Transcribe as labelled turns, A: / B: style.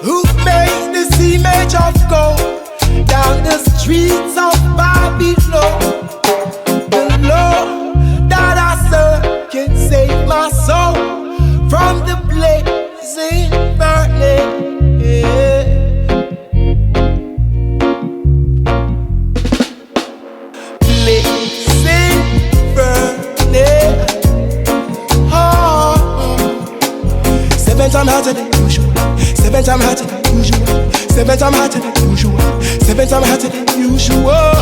A: Who made this image of gold down the streets of Babylon? The Lord that I serve can save my soul from the blazing burning. Blazing burning. Oh. 7 times hotter than usual. 7 times hotter than usual. 7 times hotter than usual. 7 times hotter than usual.